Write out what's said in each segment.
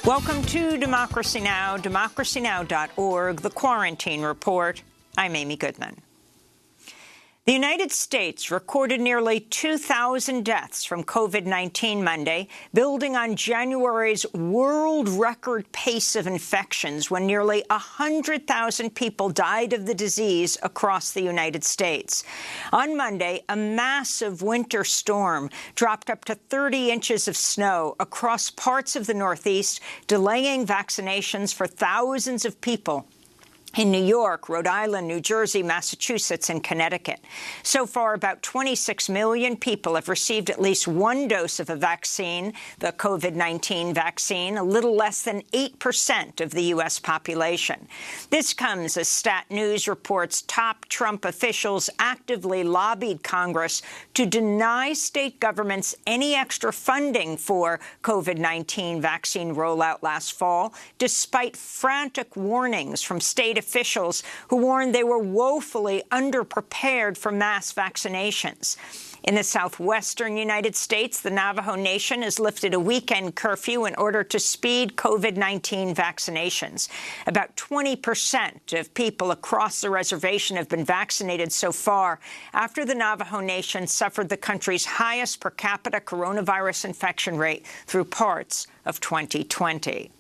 Welcome to Democracy Now!, democracynow.org, The Quarantine Report. I'm Amy Goodman. The United States recorded nearly 2,000 deaths from COVID-19 Monday, building on January's world record pace of infections when nearly 100,000 people died of the disease across the United States. On Monday, a massive winter storm dropped up to 30 inches of snow across parts of the Northeast, delaying vaccinations for thousands of people in New York, Rhode Island, New Jersey, Massachusetts, and Connecticut. So far, about 26 million people have received at least one dose of a vaccine, the COVID-19 vaccine, a little less than 8% of the U.S. population. This comes as Stat News reports top Trump officials actively lobbied Congress to deny state governments any extra funding for COVID-19 vaccine rollout last fall, despite frantic warnings from state officials who warned they were woefully underprepared for mass vaccinations. In the southwestern United States, the Navajo Nation has lifted a weekend curfew in order to speed COVID-19 vaccinations. About 20% of people across the reservation have been vaccinated so far after the Navajo Nation suffered the country's highest per capita coronavirus infection rate through parts of 2020.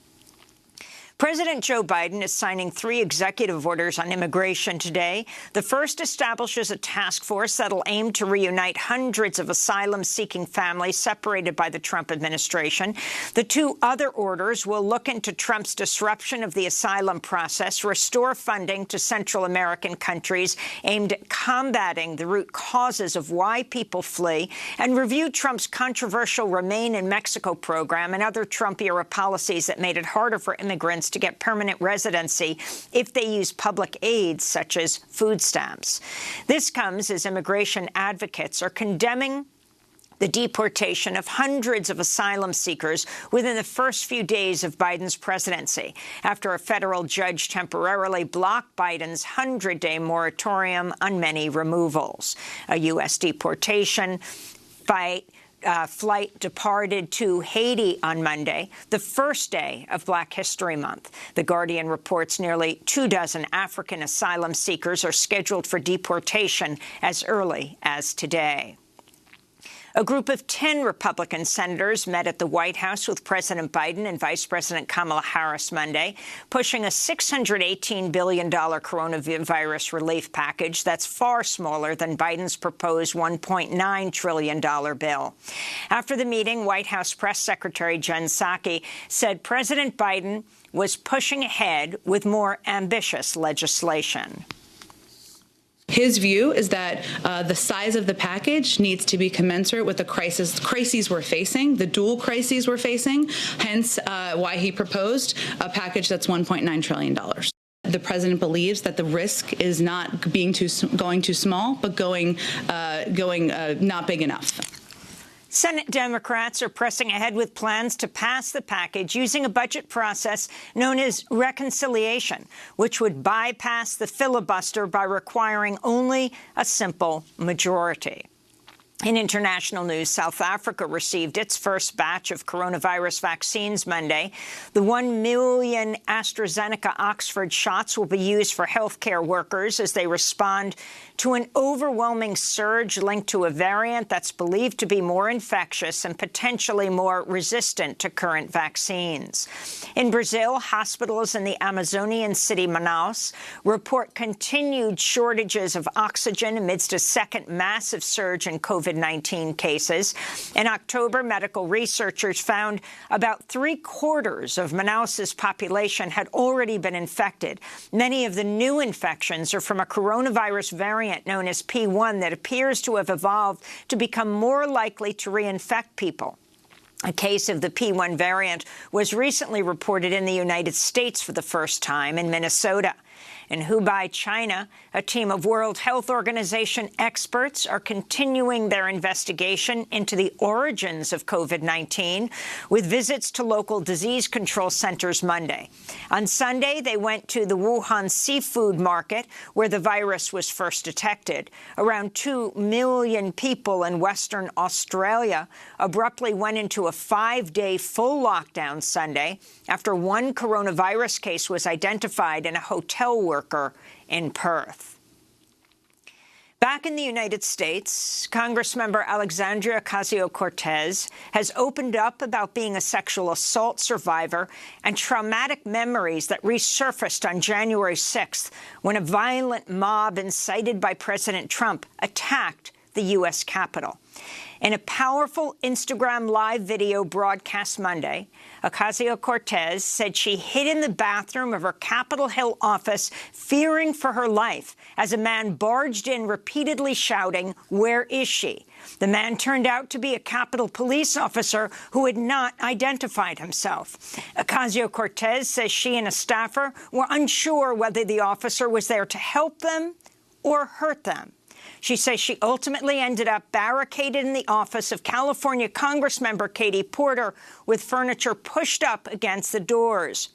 President Joe Biden is signing 3 executive orders on immigration today. The first establishes a task force that'll aim to reunite hundreds of asylum-seeking families separated by the Trump administration. The 2 other orders will look into Trump's disruption of the asylum process, restore funding to Central American countries aimed at combating the root causes of why people flee, and review Trump's controversial Remain in Mexico program and other Trump-era policies that made it harder for immigrants to get permanent residency if they use public aid, such as food stamps. This comes as immigration advocates are condemning the deportation of hundreds of asylum seekers within the first few days of Biden's presidency, after a federal judge temporarily blocked Biden's 100-day moratorium on many removals. A U.S. deportation flight departed to Haiti on Monday, the first day of Black History Month. The Guardian reports nearly 24 African asylum seekers are scheduled for deportation as early as today. A group of 10 Republican senators met at the White House with President Biden and Vice President Kamala Harris Monday, pushing a $618 billion coronavirus relief package that's far smaller than Biden's proposed $1.9 trillion bill. After the meeting, White House Press Secretary Jen Psaki said President Biden was pushing ahead with more ambitious legislation. His view is that the size of the package needs to be commensurate with the crises we're facing, the dual crises we're facing, hence why he proposed a package that's $1.9 trillion. The president believes that the risk is not going too small, but going not big enough. Senate Democrats are pressing ahead with plans to pass the package using a budget process known as reconciliation, which would bypass the filibuster by requiring only a simple majority. In international news, South Africa received its first batch of coronavirus vaccines Monday. The 1 million AstraZeneca Oxford shots will be used for healthcare workers as they respond to an overwhelming surge linked to a variant that's believed to be more infectious and potentially more resistant to current vaccines. In Brazil, hospitals in the Amazonian city Manaus report continued shortages of oxygen amidst a second massive surge in COVID-19 cases. In October, medical researchers found about 3/4 of Manaus's population had already been infected. Many of the new infections are from a coronavirus variant known as P1 that appears to have evolved to become more likely to reinfect people. A case of the P1 variant was recently reported in the United States for the first time in Minnesota. In Hubei, China, a team of World Health Organization experts are continuing their investigation into the origins of COVID-19 with visits to local disease control centers Monday. On Sunday, they went to the Wuhan seafood market, where the virus was first detected. Around 2 million people in Western Australia abruptly went into a 5-day full lockdown Sunday after one coronavirus case was identified in a hotel worker in Perth. Back in the United States, Congressmember Alexandria Ocasio-Cortez has opened up about being a sexual assault survivor and traumatic memories that resurfaced on January 6th when a violent mob incited by President Trump attacked the U.S. Capitol. In a powerful Instagram Live video broadcast Monday, Ocasio-Cortez said she hid in the bathroom of her Capitol Hill office, fearing for her life, as a man barged in repeatedly shouting, "Where is she?" The man turned out to be a Capitol police officer who had not identified himself. Ocasio-Cortez says she and a staffer were unsure whether the officer was there to help them or hurt them. She says she ultimately ended up barricaded in the office of California Congressmember Katie Porter with furniture pushed up against the doors.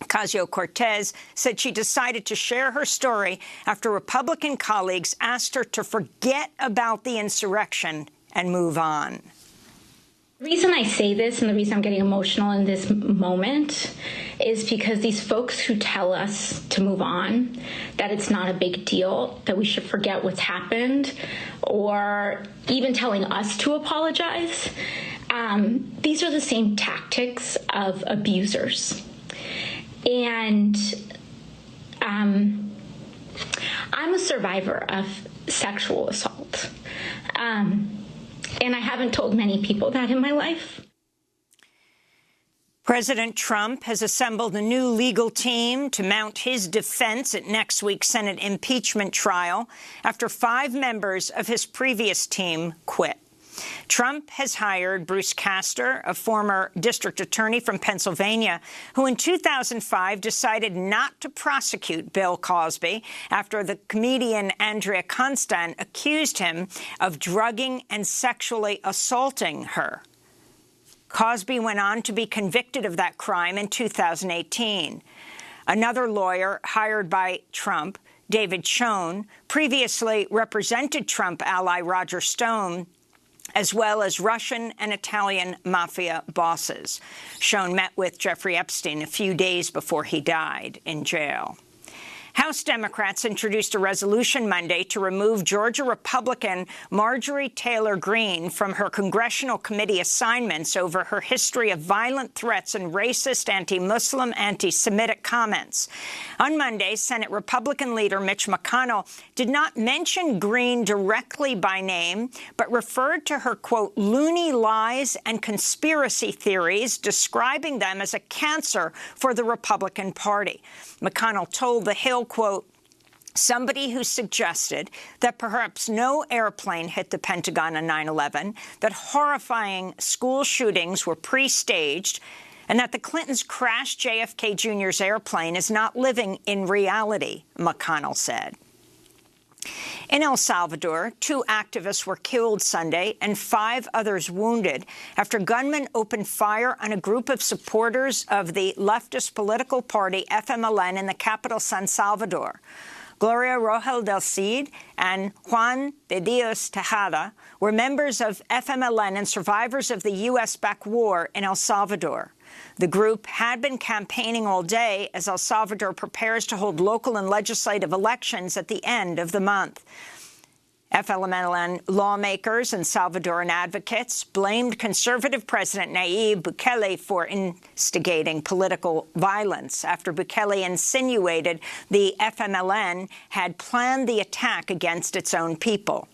Ocasio-Cortez said she decided to share her story after Republican colleagues asked her to forget about the insurrection and move on. The reason I say this and the reason I'm getting emotional in this moment is because these folks who tell us to move on, that it's not a big deal, that we should forget what's happened, or even telling us to apologize, these are the same tactics of abusers. And I'm a survivor of sexual assault. And I haven't told many people that in my life. President Trump has assembled a new legal team to mount his defense at next week's Senate impeachment trial after 5 members of his previous team quit. Trump has hired Bruce Castor, a former district attorney from Pennsylvania, who in 2005 decided not to prosecute Bill Cosby after the comedian Andrea Constand accused him of drugging and sexually assaulting her. Cosby went on to be convicted of that crime in 2018. Another lawyer hired by Trump, David Schoen, previously represented Trump ally Roger Stone, as well as Russian and Italian mafia bosses. Schoen met with Jeffrey Epstein a few days before he died in jail. House Democrats introduced a resolution Monday to remove Georgia Republican Marjorie Taylor Greene from her congressional committee assignments over her history of violent threats and racist, anti-Muslim, anti-Semitic comments. On Monday, Senate Republican leader Mitch McConnell did not mention Greene directly by name, but referred to her, quote, loony lies and conspiracy theories, describing them as a cancer for the Republican Party. McConnell told The Hill, quote, somebody who suggested that perhaps no airplane hit the Pentagon on 9/11, that horrifying school shootings were pre-staged, and that the Clintons crashed JFK Jr.'s airplane is not living in reality, McConnell said. In El Salvador, 2 activists were killed Sunday and 5 others wounded after gunmen opened fire on a group of supporters of the leftist political party FMLN in the capital, San Salvador. Gloria Rogel del Cid and Juan de Dios Tejada were members of FMLN and survivors of the U.S.-backed war in El Salvador. The group had been campaigning all day as El Salvador prepares to hold local and legislative elections at the end of the month. FMLN lawmakers and Salvadoran advocates blamed conservative President Nayib Bukele for instigating political violence after Bukele insinuated the FMLN had planned the attack against its own people.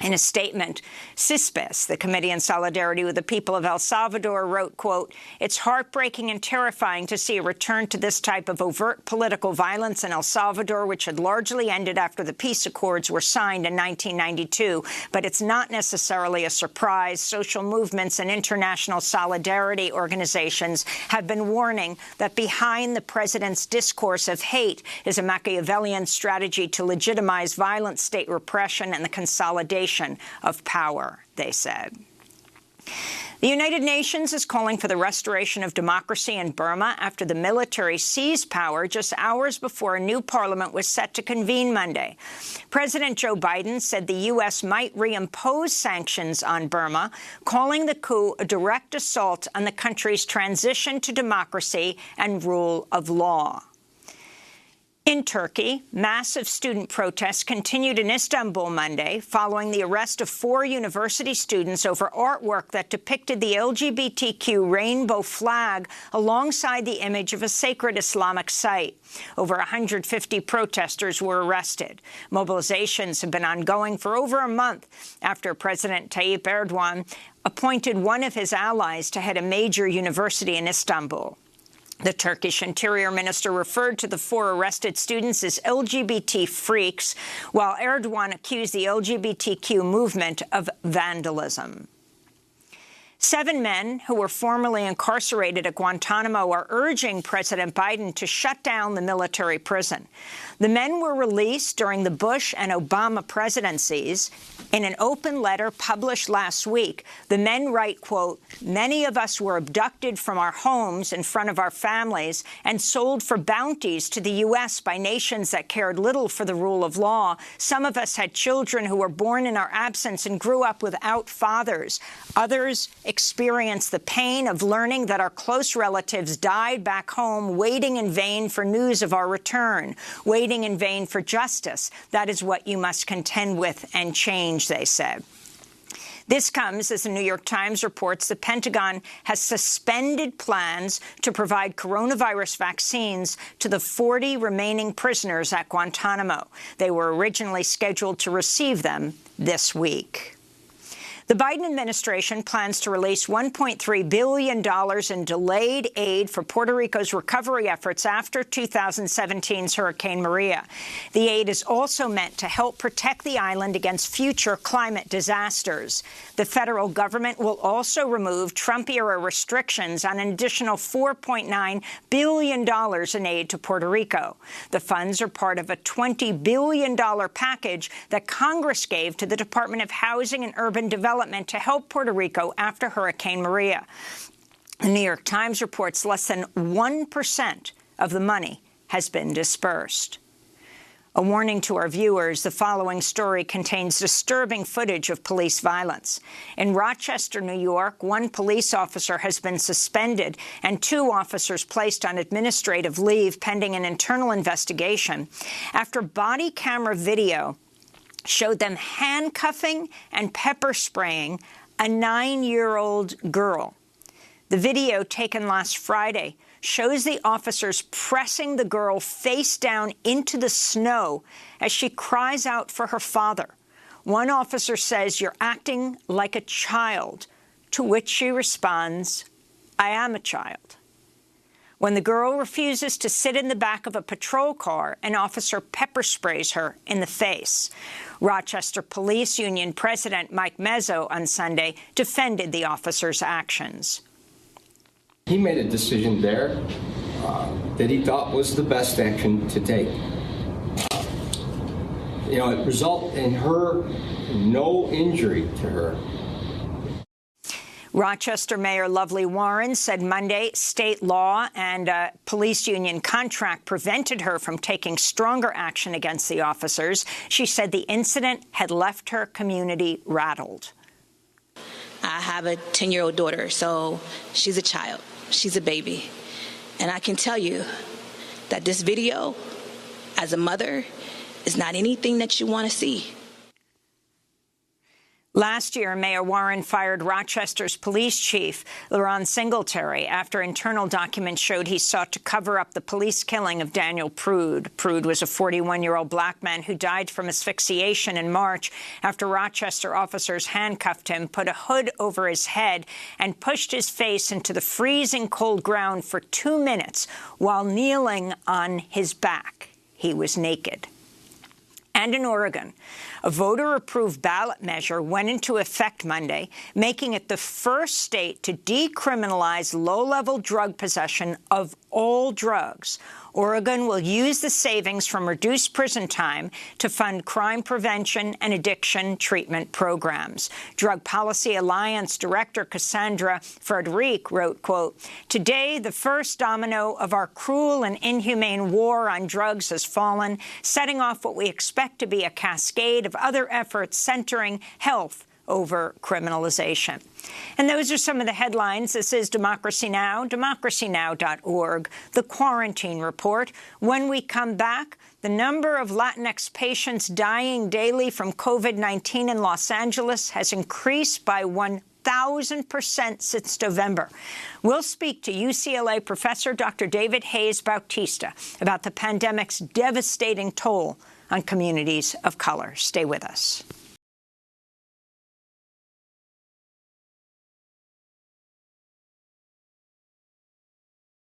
In a statement, CISPES, the Committee in Solidarity with the People of El Salvador, wrote, quote, "It's heartbreaking and terrifying to see a return to this type of overt political violence in El Salvador, which had largely ended after the peace accords were signed in 1992. But it's not necessarily a surprise. Social movements and international solidarity organizations have been warning that behind the president's discourse of hate is a Machiavellian strategy to legitimize violent state repression and the consolidation of power," they said. The United Nations is calling for the restoration of democracy in Burma after the military seized power just hours before a new parliament was set to convene Monday. President Joe Biden said the U.S. might reimpose sanctions on Burma, calling the coup a direct assault on the country's transition to democracy and rule of law. In Turkey, massive student protests continued in Istanbul Monday following the arrest of 4 university students over artwork that depicted the LGBTQ rainbow flag alongside the image of a sacred Islamic site. Over 150 protesters were arrested. Mobilizations have been ongoing for over a month after President Tayyip Erdogan appointed one of his allies to head a major university in Istanbul. The Turkish Interior Minister referred to the 4 arrested students as LGBT freaks, while Erdogan accused the LGBTQ movement of vandalism. 7 men who were formerly incarcerated at Guantanamo are urging President Biden to shut down the military prison. The men were released during the Bush and Obama presidencies. In an open letter published last week, the men write, quote, "Many of us were abducted from our homes in front of our families and sold for bounties to the U.S. by nations that cared little for the rule of law. Some of us had children who were born in our absence and grew up without fathers. Others experienced the pain of learning that our close relatives died back home, waiting in vain for news of our return, waiting in vain for justice. That is what you must contend with and change," they said. This comes as the New York Times reports the Pentagon has suspended plans to provide coronavirus vaccines to the 40 remaining prisoners at Guantanamo. They were originally scheduled to receive them this week. The Biden administration plans to release $1.3 billion in delayed aid for Puerto Rico's recovery efforts after 2017's Hurricane Maria. The aid is also meant to help protect the island against future climate disasters. The federal government will also remove Trump-era restrictions on an additional $4.9 billion in aid to Puerto Rico. The funds are part of a $20 billion package that Congress gave to the Department of Housing and Urban Development to help Puerto Rico after Hurricane Maria. The New York Times reports less than 1% of the money has been dispersed. A warning to our viewers, the following story contains disturbing footage of police violence. In Rochester, New York, 1 police officer has been suspended and 2 officers placed on administrative leave pending an internal investigation after body camera video showed them handcuffing and pepper spraying a 9-year-old girl. The video, taken last Friday, shows the officers pressing the girl face down into the snow as she cries out for her father. One officer says, "You're acting like a child," to which she responds, "I am a child." When the girl refuses to sit in the back of a patrol car, an officer pepper sprays her in the face. Rochester Police Union President Mike Mezzo on Sunday defended the officer's actions. He made a decision there that he thought was the best action to take. It resulted in her no injury to her. Rochester Mayor Lovely Warren said Monday state law and a police union contract prevented her from taking stronger action against the officers. She said the incident had left her community rattled. I have a 10-year-old daughter, so she's a child. She's a baby. And I can tell you that this video, as a mother, is not anything that you want to see. Last year, Mayor Warren fired Rochester's police chief, LaRon Singletary, after internal documents showed he sought to cover up the police killing of Daniel Prude. Prude was a 41-year-old black man who died from asphyxiation in March after Rochester officers handcuffed him, put a hood over his head, and pushed his face into the freezing cold ground for 2 minutes while kneeling on his back. He was naked. And in Oregon, a voter-approved ballot measure went into effect Monday, making it the first state to decriminalize low-level drug possession of all drugs. Oregon will use the savings from reduced prison time to fund crime prevention and addiction treatment programs. Drug Policy Alliance Director Cassandra Frederick wrote, quote, "Today, the first domino of our cruel and inhumane war on drugs has fallen, setting off what we expect to be a cascade of other efforts centering health over criminalization." And those are some of the headlines. This is Democracy Now!, democracynow.org, The Quarantine Report. When we come back, the number of Latinx patients dying daily from COVID-19 in Los Angeles has increased by 1,000% since November. We'll speak to UCLA professor Dr. David Hayes Bautista about the pandemic's devastating toll on communities of color. Stay with us.